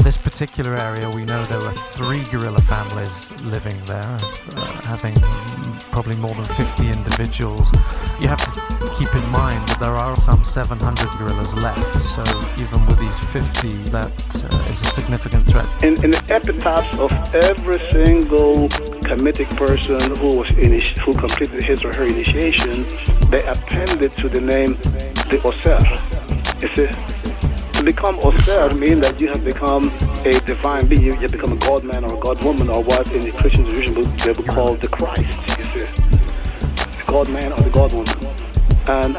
this particular area, we know there were 3 gorilla families living there, having probably more than 50 individuals. You have to keep in mind that there are some 700 gorillas left, so even with these 50, that is a significant threat. In the epitaphs of every single Kemetic person who completed his or her initiation, they appended to the name the Ausar. You see, to become Ausar means that you have become a divine being. You have become a God man or a God woman, or what in the Christian tradition they would call the Christ. You see, the God man or the God woman,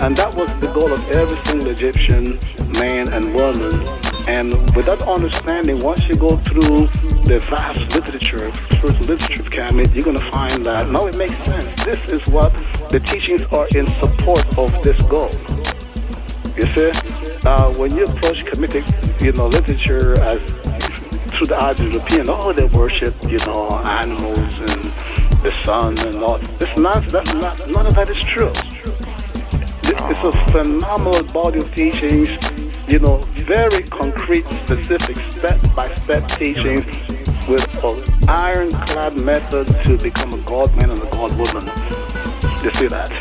and that was the goal of every single Egyptian man and woman. And with that understanding, once you go through the vast literature, spiritual literature of Kemet, you're going to find that now it makes sense. This is what the teachings are in support of this goal. You see, when you approach Kemetic, literature as through the eyes of European, they worship, animals and the sun and all. This nonsense. None of that is true. It's a phenomenal body of teachings. Very concrete, specific, step-by-step teachings with an ironclad method to become a God man and a God woman. You see that?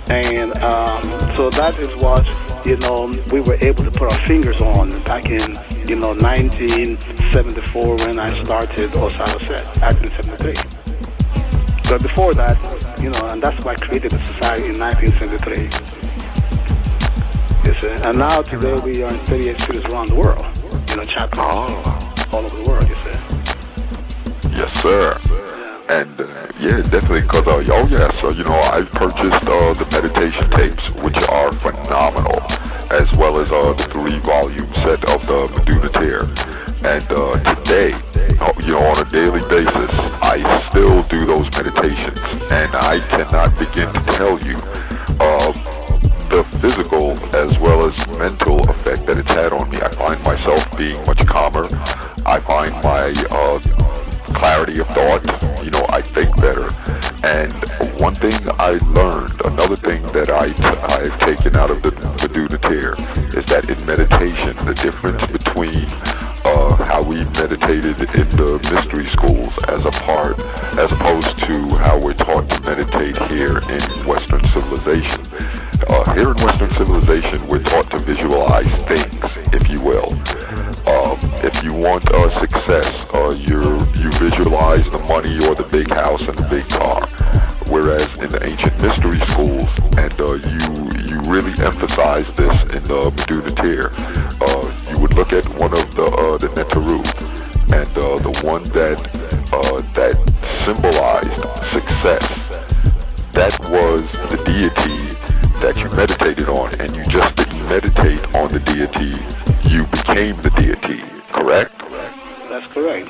And so that is what, we were able to put our fingers on back in, 1974 when I started Ausar-El, actually 73. But before that, and that's why I created the society in 1973. And now today we are in 38 cities around the world, chapters all over the world, you see. Yes, sir. Yeah. And definitely, because I purchased the meditation tapes, which are phenomenal, as well as the 3-volume set of the Meduna. And today, on a daily basis, I still do those meditations, and I cannot begin to tell you the physical as well as mental effect that it's had on me. I find myself being much calmer. I find my clarity of thought, I think better. And one thing I learned, another thing that I've taken out of the Meduna is that in meditation, the difference between how we meditated in the mystery schools as opposed to how we're taught to meditate here in Western civilization. Here in Western civilization, we're taught to visualize things, if you will. If you want success, you visualize the money or the big house and the big car. Whereas in the ancient mystery schools, and you really emphasize this in the Meduna, you would look at one of the Netaru, and the one that symbolized success, that was the deity that you meditated on, and you just didn't meditate on the deity, you became the deity, correct? That's correct.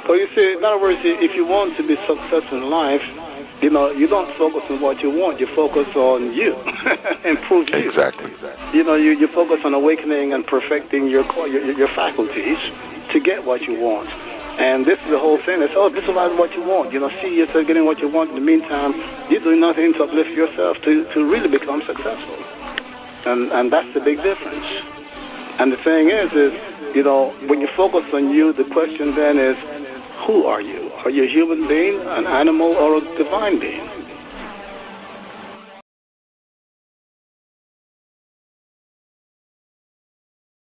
So you see, in other words, if you want to be successful in life, you don't focus on what you want, you focus on you, improve you. Exactly. You focus on awakening and perfecting your faculties to get what you want. And this is the whole thing. It's, visualize what you want. See yourself getting what you want. In the meantime, you're doing nothing to uplift yourself to really become successful. And that's the big difference. And the thing is, when you focus on you, the question then is, who are you? Are you a human being, an animal, or a divine being?